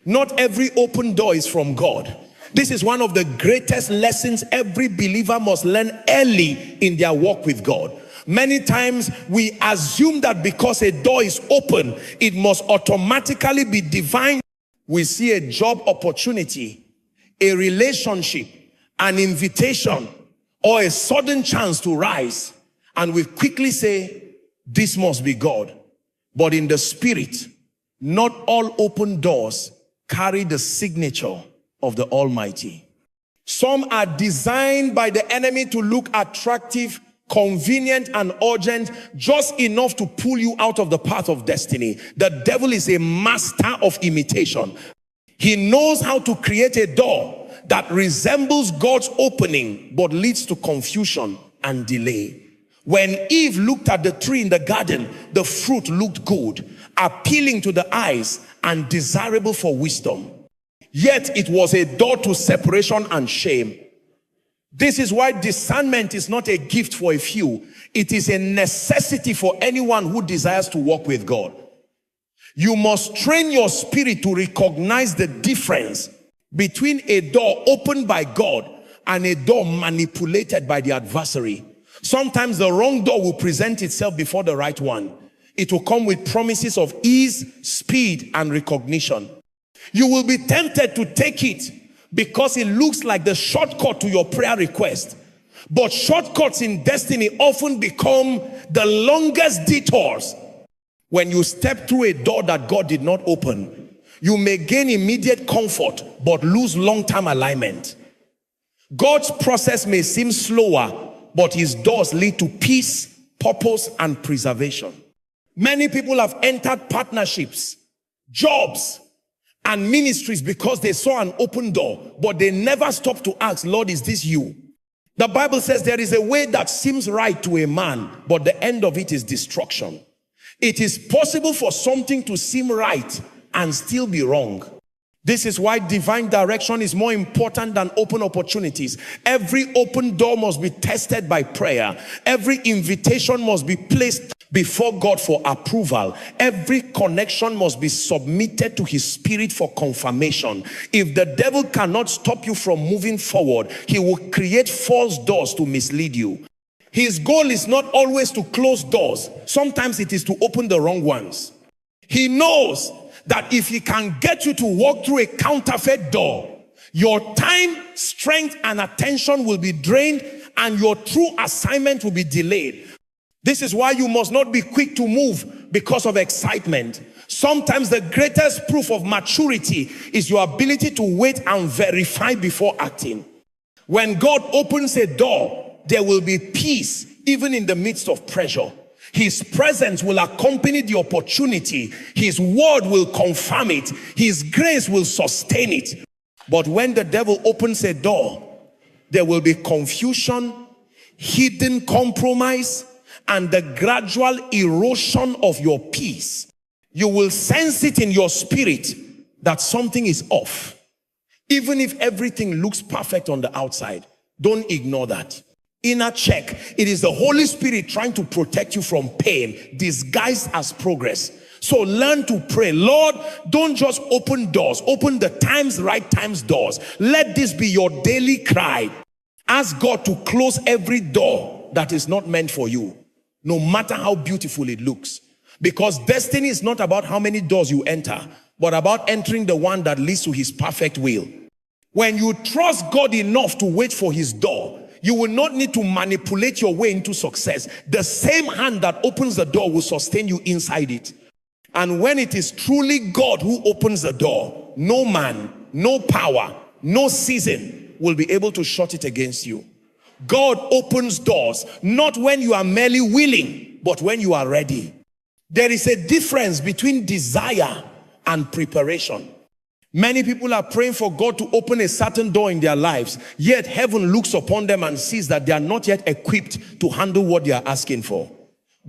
Not every open door is from God. This is one of the greatest lessons every believer must learn early in their walk with God. Many times we assume that because a door is open, it must automatically be divine. We see a job opportunity, a relationship, an invitation, or a sudden chance to rise, and we quickly say, this must be God. But in the spirit, not all open doors carry the signature of the Almighty. Some are designed by the enemy to look attractive, convenient, and urgent, just enough to pull you out of the path of destiny. The devil is a master of imitation. He knows how to create a door that resembles God's opening, but leads to confusion and delay. When Eve looked at the tree in the garden, the fruit looked good, appealing to the eyes, and desirable for wisdom. Yet it was a door to separation and shame. This is why discernment is not a gift for a few. It is a necessity for anyone who desires to walk with God. You must train your spirit to recognize the difference between a door opened by God and a door manipulated by the adversary. Sometimes the wrong door will present itself before the right one. It will come with promises of ease, speed, and recognition. You will be tempted to take it because it looks like the shortcut to your prayer request. But shortcuts in destiny often become the longest detours. When you step through a door that God did not open, you may gain immediate comfort but lose long-term alignment. God's process may seem slower, but his doors lead to peace, purpose, and preservation. Many people have entered partnerships, jobs, and ministries because they saw an open door, but they never stopped to ask, Lord, is this you? The Bible says there is a way that seems right to a man, but the end of it is destruction. It is possible for something to seem right and still be wrong. This is why divine direction is more important than open opportunities. Every open door must be tested by prayer. Every invitation must be placed before God for approval. Every connection must be submitted to his spirit for confirmation. If the devil cannot stop you from moving forward, he will create false doors to mislead you. His goal is not always to close doors. Sometimes it is to open the wrong ones. He knows that if he can get you to walk through a counterfeit door, your time, strength, and attention will be drained, and your true assignment will be delayed. This is why you must not be quick to move because of excitement. Sometimes the greatest proof of maturity is your ability to wait and verify before acting. When God opens a door, there will be peace even in the midst of pressure. His presence will accompany the opportunity. His word will confirm it. His grace will sustain it. But when the devil opens a door, there will be confusion, hidden compromise, and the gradual erosion of your peace. You will sense it in your spirit that something is off. Even if everything looks perfect on the outside, don't ignore that. Inner check. It is the Holy Spirit trying to protect you from pain, disguised as progress. So learn to pray. Lord, don't just open doors. Open the times, right times doors. Let this be your daily cry. Ask God to close every door that is not meant for you, no matter how beautiful it looks. Because destiny is not about how many doors you enter, but about entering the one that leads to his perfect will. When you trust God enough to wait for his door, you will not need to manipulate your way into success. The same hand that opens the door will sustain you inside it. And when it is truly God who opens the door, no man, no power, no season will be able to shut it against you. God opens doors, not when you are merely willing, but when you are ready. There is a difference between desire and preparation. Many people are praying for God to open a certain door in their lives, yet heaven looks upon them and sees that they are not yet equipped to handle what they are asking for.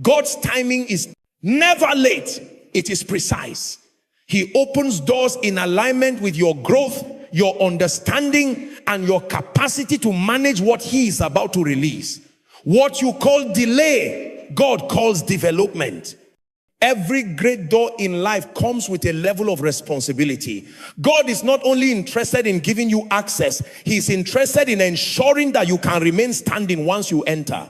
God's timing is never late. It is precise. He opens doors in alignment with your growth, your understanding, and your capacity to manage what he is about to release. What you call delay, God calls development. Every great door in life comes with a level of responsibility. God is not only interested in giving you access, he's interested in ensuring that you can remain standing once you enter.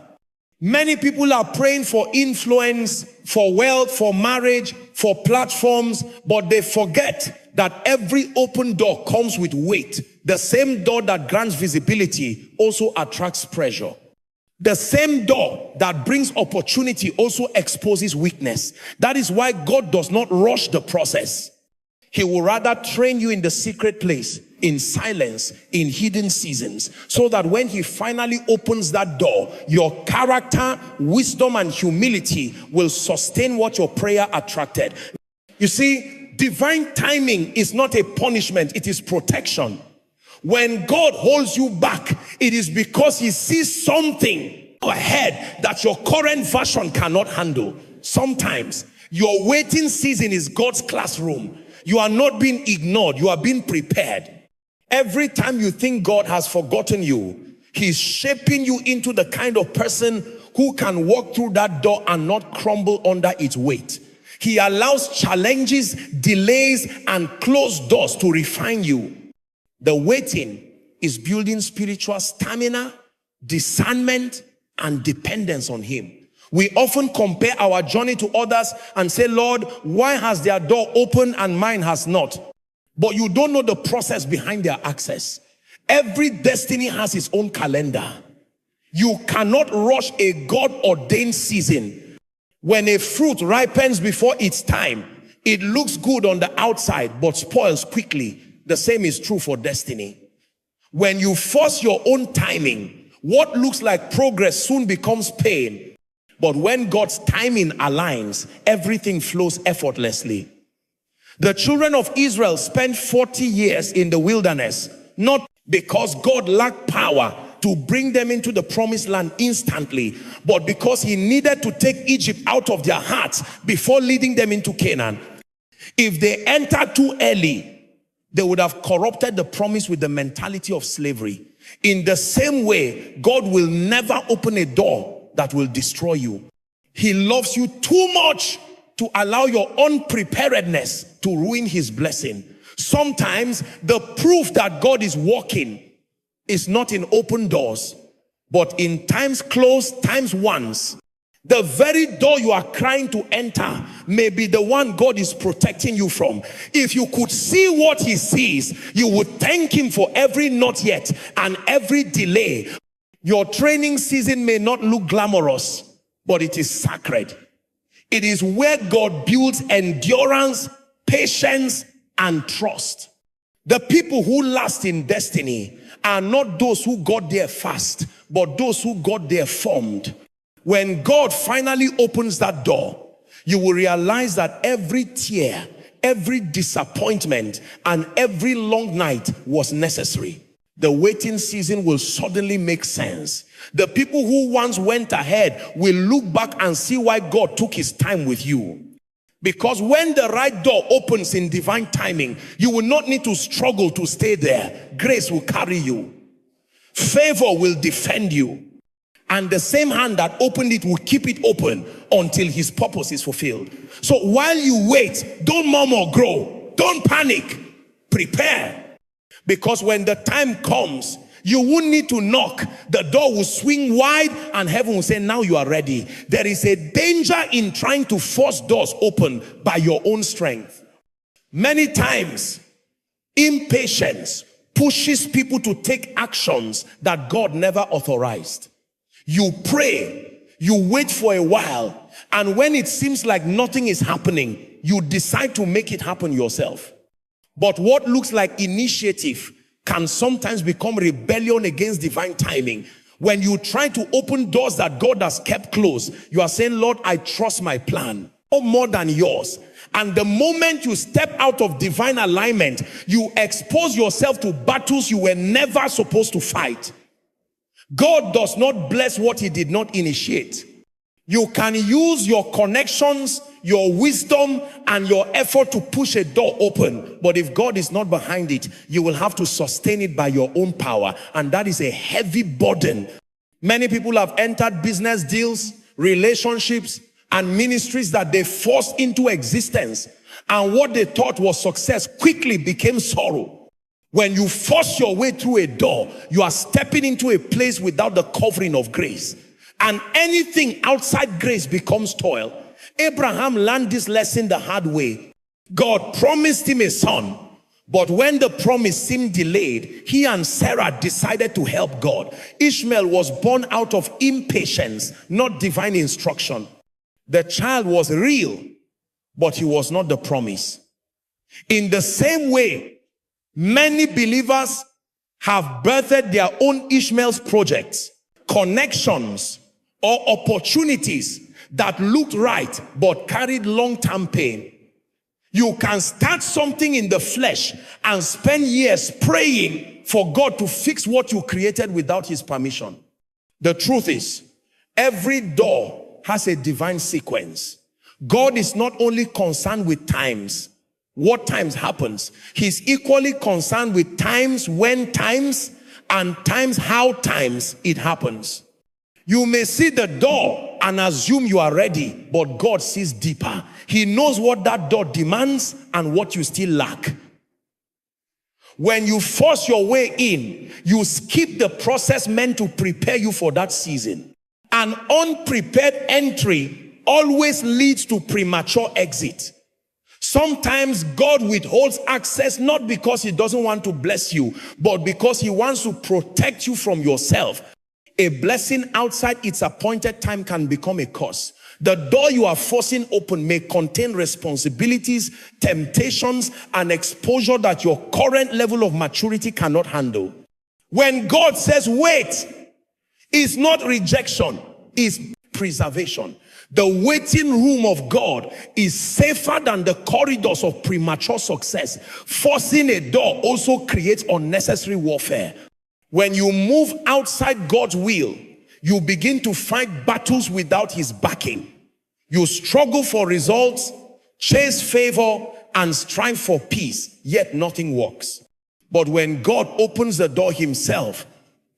Many people are praying for influence, for wealth, for marriage, for platforms, but they forget that every open door comes with weight. The same door that grants visibility also attracts pressure. The same door that brings opportunity also exposes weakness. That is why God does not rush the process. He will rather train you in the secret place, in silence, in hidden seasons, so that when he finally opens that door, your character, wisdom, and humility will sustain what your prayer attracted. You see, divine timing is not a punishment, it is protection. When God holds you back, it is because he sees something ahead that your current version cannot handle. Sometimes your waiting season is God's classroom. You are not being ignored, you are being prepared. Every time you think God has forgotten you, he's shaping you into the kind of person who can walk through that door and not crumble under its weight. He allows challenges, delays, and closed doors to refine you. The waiting is building spiritual stamina, discernment, and dependence on him. We often compare our journey to others and say, Lord, why has their door opened and mine has not? But you don't know the process behind their access. Every destiny has its own calendar. You cannot rush a God-ordained season. When a fruit ripens before its time, it looks good on the outside but spoils quickly. The same is true for destiny. When you force your own timing, what looks like progress soon becomes pain. But when God's timing aligns, everything flows effortlessly. The children of Israel spent 40 years in the wilderness, not because God lacked power to bring them into the promised land instantly, but because he needed to take Egypt out of their hearts before leading them into Canaan. If they entered too early, they would have corrupted the promise with the mentality of slavery. In the same way, God will never open a door that will destroy you. He loves you too much to allow your unpreparedness to ruin his blessing. Sometimes the proof that God is working is not in open doors, but in times closed, times once. The very door you are crying to enter may be the one God is protecting you from. If you could see what he sees, you would thank him for every not yet and every delay. Your training season may not look glamorous, but it is sacred. It is where God builds endurance, patience, and trust. The people who last in destiny are not those who got there fast, but those who got there formed. When God finally opens that door, you will realize that every tear, every disappointment, and every long night was necessary. The waiting season will suddenly make sense. The people who once went ahead will look back and see why God took his time with you. Because when the right door opens in divine timing, you will not need to struggle to stay there. Grace will carry you. Favor will defend you. And the same hand that opened it will keep it open until his purpose is fulfilled. So while you wait, don't murmur, grow. Don't panic. Prepare. Because when the time comes, you won't need to knock. The door will swing wide and heaven will say, now you are ready. There is a danger in trying to force doors open by your own strength. Many times, impatience pushes people to take actions that God never authorized. You pray, you wait for a while, and when it seems like nothing is happening, you decide to make it happen yourself. But what looks like initiative can sometimes become rebellion against divine timing. When you try to open doors that God has kept closed, you are saying, Lord, I trust my plan, or more than yours. And the moment you step out of divine alignment, you expose yourself to battles you were never supposed to fight. God does not bless what he did not initiate. You can use your connections, your wisdom, and your effort to push a door open. But if God is not behind it, you will have to sustain it by your own power. And that is a heavy burden. Many people have entered business deals, relationships, and ministries that they forced into existence, and what they thought was success quickly became sorrow. When you force your way through a door, you are stepping into a place without the covering of grace, and anything outside grace becomes toil. Abraham learned this lesson the hard way. God promised him a son, but when the promise seemed delayed, he and Sarah decided to help God. Ishmael was born out of impatience, not divine instruction. The child was real, but he was not the promise. In the same way, many believers have birthed their own Ishmael's projects, connections, or opportunities that looked right but carried long-term pain. You can start something in the flesh and spend years praying for God to fix what you created without his permission. The truth is, every door has a divine sequence. God is not only concerned with times, what times happens. He's equally concerned with times, when times, and times, how times it happens. You may see the door and assume you are ready, but God sees deeper. He knows what that door demands and what you still lack. When you force your way in, you skip the process meant to prepare you for that season. An unprepared entry always leads to premature exit. Sometimes God withholds access not because he doesn't want to bless you, but because he wants to protect you from yourself. A blessing outside its appointed time can become a curse. The door you are forcing open may contain responsibilities, temptations, and exposure that your current level of maturity cannot handle. When God says wait, it's not rejection, it's preservation. The waiting room of God is safer than the corridors of premature success. Forcing a door also creates unnecessary warfare. When you move outside God's will, you begin to fight battles without his backing. You struggle for results, chase favor, and strive for peace, yet nothing works. But when God opens the door himself,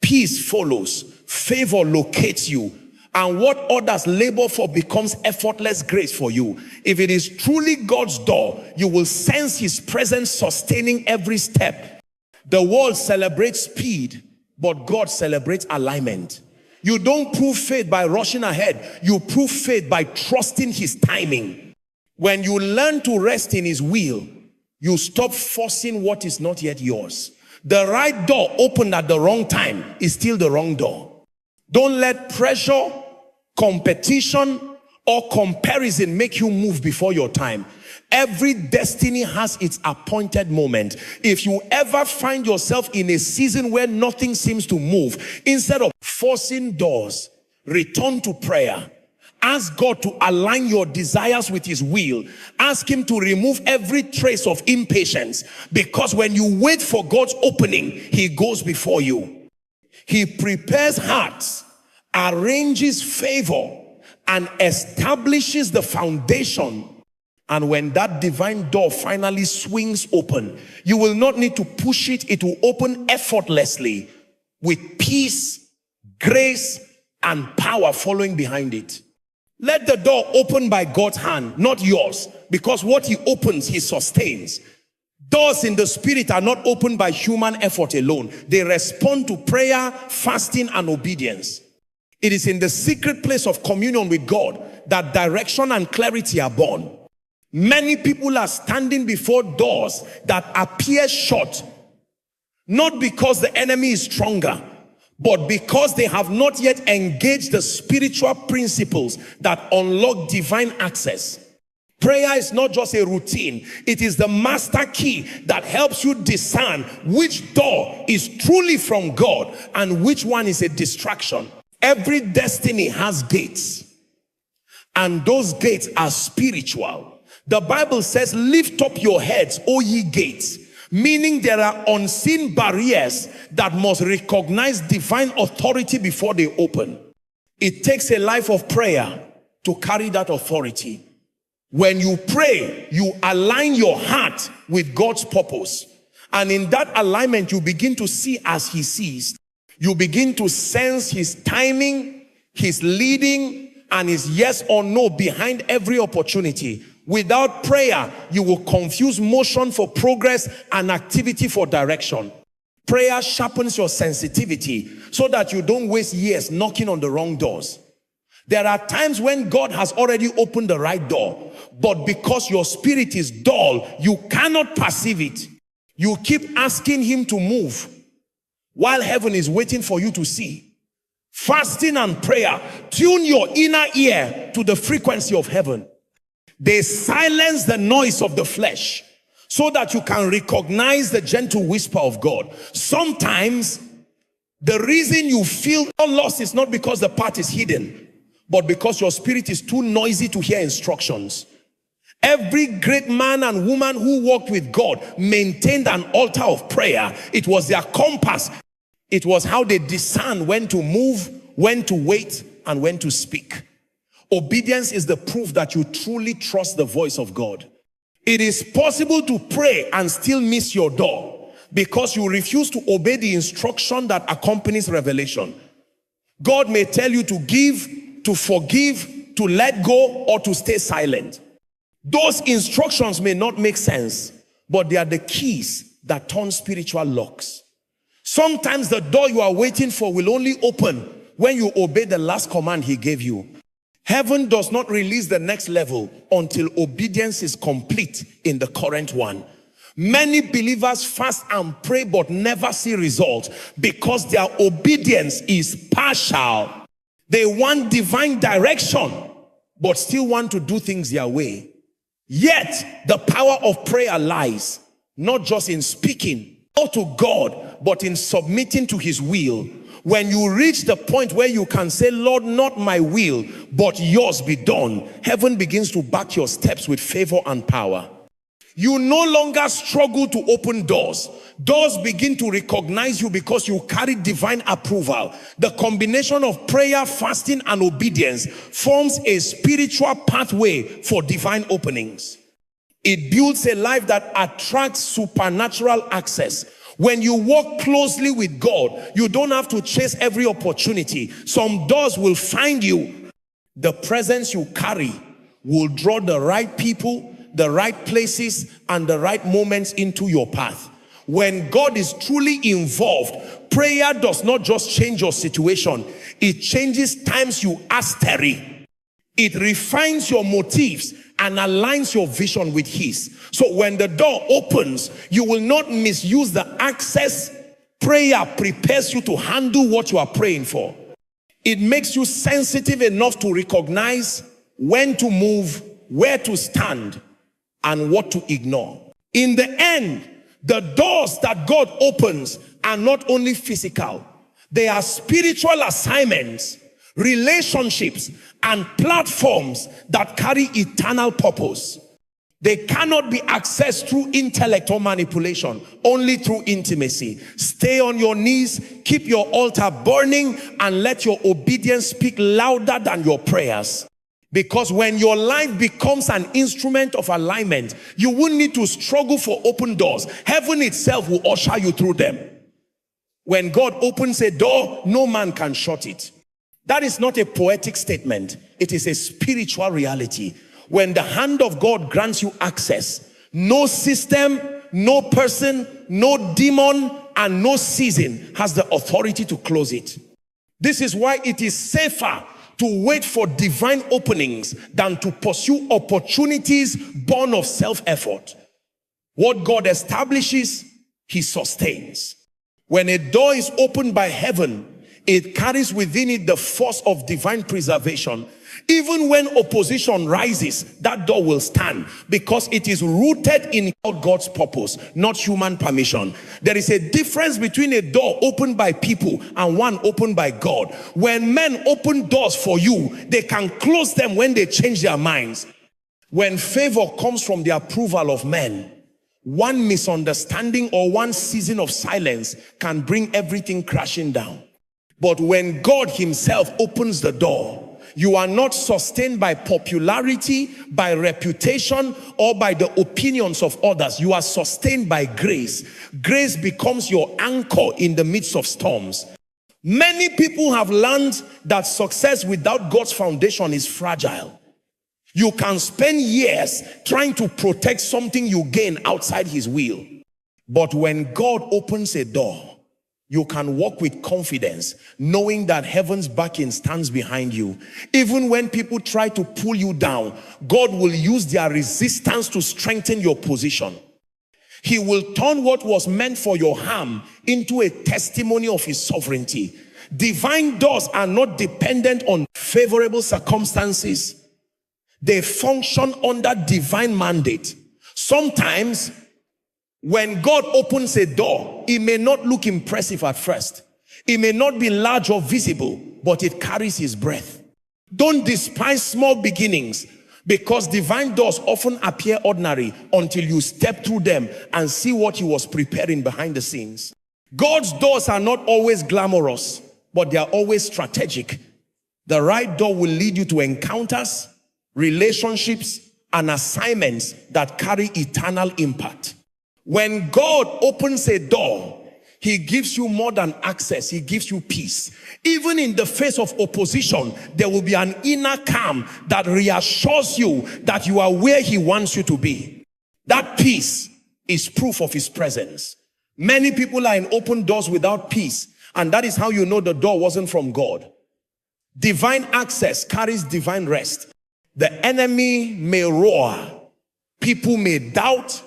peace follows, favor locates you, and what others labor for becomes effortless grace for you. If it is truly God's door, you will sense his presence sustaining every step. The world celebrates speed, but God celebrates alignment. You don't prove faith by rushing ahead. You prove faith by trusting his timing. When you learn to rest in his will, you stop forcing what is not yet yours. The right door opened at the wrong time is still the wrong door. Don't let pressure, competition, or comparison make you move before your time. Every destiny has its appointed moment. If you ever find yourself in a season where nothing seems to move, instead of forcing doors, return to prayer. Ask God to align your desires with his will. Ask him to remove every trace of impatience, because when you wait for God's opening, he goes before you. He prepares hearts, arranges favor, and establishes the foundation. And when that divine door finally swings open, you will not need to push it. It will open effortlessly with peace, grace, and power following behind it. Let the door open by God's hand, not yours, because what he opens, he sustains. Doors in the spirit are not opened by human effort alone. They respond to prayer, fasting, and obedience. It is in the secret place of communion with God that direction and clarity are born. Many people are standing before doors that appear shut, not because the enemy is stronger, but because they have not yet engaged the spiritual principles that unlock divine access. Prayer is not just a routine. It is the master key that helps you discern which door is truly from God and which one is a distraction. Every destiny has gates, and those gates are spiritual. The Bible says, lift up your heads, O ye gates, meaning there are unseen barriers that must recognize divine authority before they open. It takes a life of prayer to carry that authority. When you pray, you align your heart with God's purpose. And in that alignment, you begin to see as he sees. You begin to sense his timing, his leading, and is yes or no behind every opportunity. Without prayer, you will confuse motion for progress and activity for direction. Prayer sharpens your sensitivity so that you don't waste years knocking on the wrong doors. There are times when God has already opened the right door, but because your spirit is dull, you cannot perceive it. You keep asking him to move while heaven is waiting for you to see. Fasting and prayer tune your inner ear to the frequency of heaven. They silence the noise of the flesh so that you can recognize the gentle whisper of God. Sometimes the reason you feel lost is not because the path is hidden, but because your spirit is too noisy to hear instructions. Every great man and woman who walked with God maintained an altar of prayer. It was their compass. It was how they discerned when to move, when to wait, and when to speak. Obedience is the proof that you truly trust the voice of God. It is possible to pray and still miss your door because you refuse to obey the instruction that accompanies revelation. God may tell you to give, to forgive, to let go, or to stay silent. Those instructions may not make sense, but they are the keys that turn spiritual locks. Sometimes the door you are waiting for will only open when you obey the last command he gave you. Heaven does not release the next level until obedience is complete in the current one. Many believers fast and pray but never see results because their obedience is partial. They want divine direction but still want to do things their way. Yet the power of prayer lies not just in speaking to God, but in submitting to his will. When you reach the point where you can say, Lord, not my will, but yours be done, heaven begins to back your steps with favor and power. You no longer struggle to open doors. Doors begin to recognize you because you carry divine approval. The combination of prayer, fasting, and obedience forms a spiritual pathway for divine openings. It builds a life that attracts supernatural access. When you walk closely with God, you don't have to chase every opportunity. Some doors will find you. The presence you carry will draw the right people, the right places, and the right moments into your path. When God is truly involved, prayer does not just change your situation. It changes times you ask tarry. It refines your motives and aligns your vision with his. So when the door opens, you will not misuse the access. Prayer prepares you to handle what you are praying for. It makes you sensitive enough to recognize when to move, where to stand, and what to ignore. In the end, the doors that God opens are not only physical, they are spiritual assignments, relationships, and platforms that carry eternal purpose. They cannot be accessed through intellect or manipulation, only through intimacy. Stay on your knees, keep your altar burning, and let your obedience speak louder than your prayers. Because when your life becomes an instrument of alignment, you won't need to struggle for open doors. Heaven itself will usher you through them. When God opens a door, no man can shut it. That is not a poetic statement. It is a spiritual reality. When the hand of God grants you access, no system, no person, no demon, and no season has the authority to close it. This is why it is safer to wait for divine openings than to pursue opportunities born of self-effort. What God establishes, he sustains. When a door is opened by heaven, it carries within it the force of divine preservation. Even when opposition rises, that door will stand because it is rooted in God's purpose, not human permission. There is a difference between a door opened by people and one opened by God. When men open doors for you, they can close them when they change their minds. When favor comes from the approval of men, one misunderstanding or one season of silence can bring everything crashing down. But when God himself opens the door, you are not sustained by popularity, by reputation, or by the opinions of others. You are sustained by grace. Grace becomes your anchor in the midst of storms. Many people have learned that success without God's foundation is fragile. You can spend years trying to protect something you gain outside his will. But when God opens a door, you can walk with confidence, knowing that heaven's backing stands behind you. Even when people try to pull you down, God will use their resistance to strengthen your position. He will turn what was meant for your harm into a testimony of his sovereignty. Divine doors are not dependent on favorable circumstances. They function under divine mandate. Sometimes, when God opens a door, it may not look impressive at first. It may not be large or visible, but it carries his breath. Don't despise small beginnings, because divine doors often appear ordinary until you step through them and see what he was preparing behind the scenes. God's doors are not always glamorous, but they are always strategic. The right door will lead you to encounters, relationships, and assignments that carry eternal impact. When God opens a door, he gives you more than access. He gives you peace. Even in the face of opposition, there will be an inner calm that reassures you that you are where he wants you to be. That peace is proof of his presence. Many people are in open doors without peace, and that is how you know the door wasn't from God. Divine access carries divine rest. The enemy may roar, people may doubt,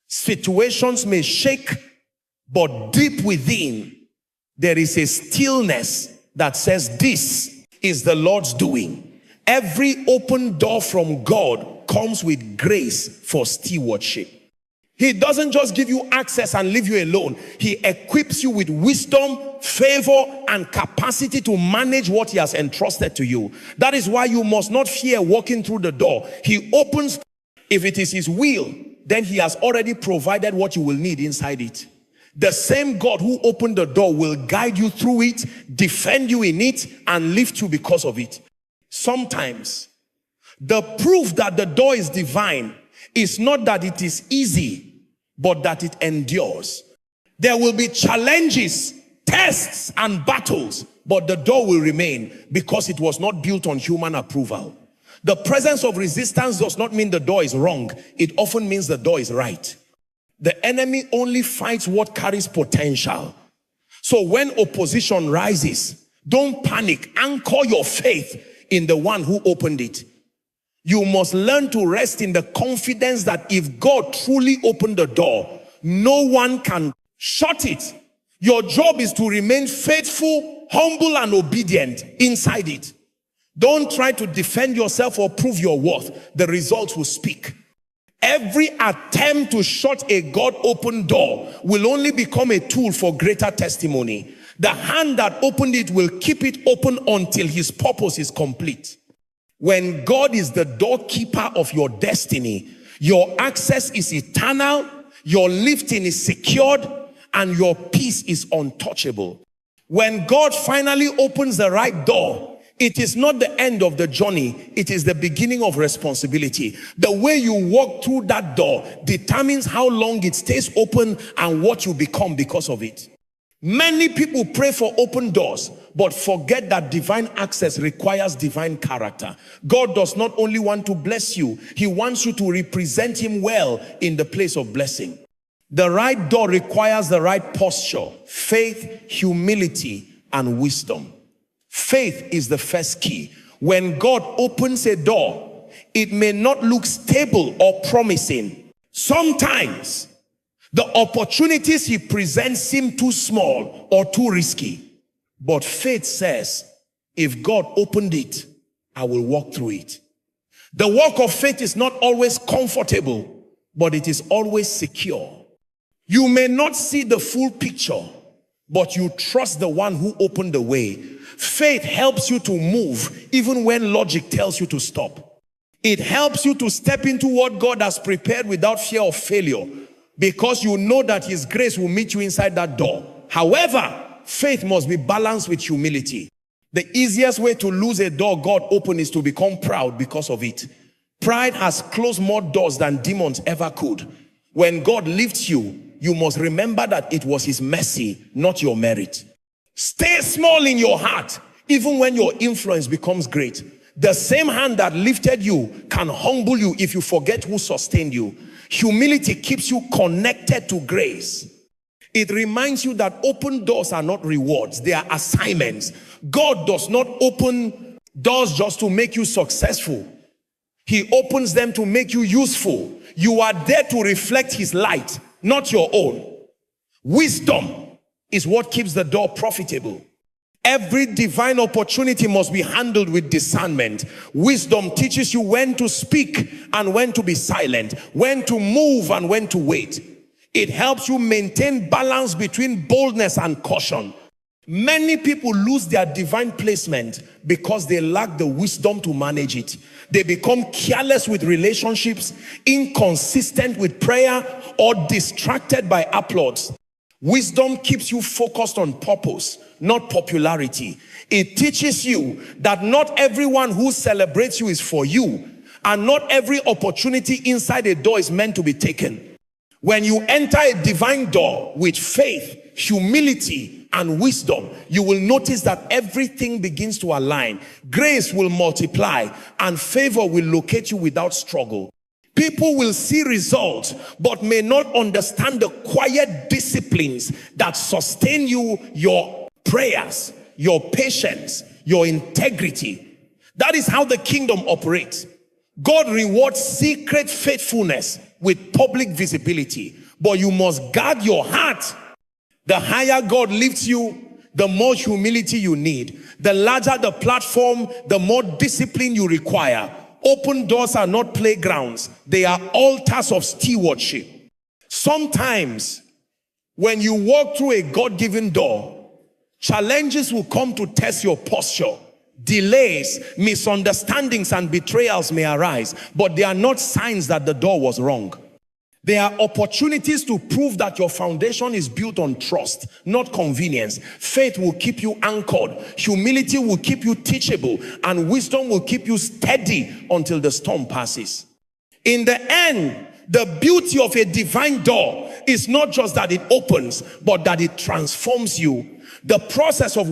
situations may shake, but deep within, there is a stillness that says, this is the Lord's doing. Every open door from God comes with grace for stewardship. He doesn't just give you access and leave you alone. He equips you with wisdom, favor, and capacity to manage what he has entrusted to you. That is why you must not fear walking through the door. He opens. If it is his will, then he has already provided what you will need inside it. The same God who opened the door will guide you through it, defend you in it, and lift you because of it. Sometimes, the proof that the door is divine is not that it is easy, but that it endures. There will be challenges, tests, and battles, but the door will remain because it was not built on human approval. The presence of resistance does not mean the door is wrong. It often means the door is right. The enemy only fights what carries potential. So when opposition rises, don't panic. Anchor your faith in the one who opened it. You must learn to rest in the confidence that if God truly opened the door, no one can shut it. Your job is to remain faithful, humble, and obedient inside it. Don't try to defend yourself or prove your worth. The results will speak. Every attempt to shut a God-opened door will only become a tool for greater testimony. The hand that opened it will keep it open until his purpose is complete. When God is the doorkeeper of your destiny, your access is eternal, your lifting is secured, and your peace is untouchable. When God finally opens the right door, it is not the end of the journey, it is the beginning of responsibility. The way you walk through that door determines how long it stays open and what you become because of it. Many people pray for open doors, but forget that divine access requires divine character. God does not only want to bless you, he wants you to represent him well in the place of blessing. The right door requires the right posture, faith, humility, and wisdom. Faith is the first key. When God opens a door, it may not look stable or promising. Sometimes, the opportunities he presents seem too small or too risky. But faith says, if God opened it, I will walk through it. The walk of faith is not always comfortable, but it is always secure. You may not see the full picture, but you trust the one who opened the way. Faith helps you to move even when logic tells you to stop. It helps you to step into what God has prepared without fear of failure, because you know that his grace will meet you inside that door. However, faith must be balanced with humility. The easiest way to lose a door God opened is to become proud because of it. Pride has closed more doors than demons ever could. When God lifts you, you must remember that it was his mercy, not your merit. Stay small in your heart, even when your influence becomes great. The same hand that lifted you can humble you if you forget who sustained you. Humility keeps you connected to grace. It reminds you that open doors are not rewards, they are assignments. God does not open doors just to make you successful. He opens them to make you useful. You are there to reflect his light, not your own. Wisdom is what keeps the door profitable. Every divine opportunity must be handled with discernment. Wisdom teaches you when to speak and when to be silent, when to move and when to wait. It helps you maintain balance between boldness and caution. Many people lose their divine placement because they lack the wisdom to manage it. They become careless with relationships, inconsistent with prayer, or distracted by applause. Wisdom keeps you focused on purpose, not popularity. It teaches you that not everyone who celebrates you is for you, and not every opportunity inside a door is meant to be taken. When you enter a divine door with faith, humility, and wisdom, you will notice that everything begins to align. Grace will multiply, and favor will locate you without struggle. People will see results, but may not understand the quiet disciplines that sustain you, your prayers, your patience, your integrity. That is how the kingdom operates. God rewards secret faithfulness with public visibility, but you must guard your heart. The higher God lifts you, the more humility you need. The larger the platform, the more discipline you require. Open doors are not playgrounds. They are altars of stewardship. Sometimes, when you walk through a God-given door, challenges will come to test your posture. Delays, misunderstandings, and betrayals may arise, but they are not signs that the door was wrong. They are opportunities to prove that your foundation is built on trust, not convenience. Faith will keep you anchored. Humility will keep you teachable. And wisdom will keep you steady until the storm passes. In the end, the beauty of a divine door is not just that it opens, but that it transforms you. The process of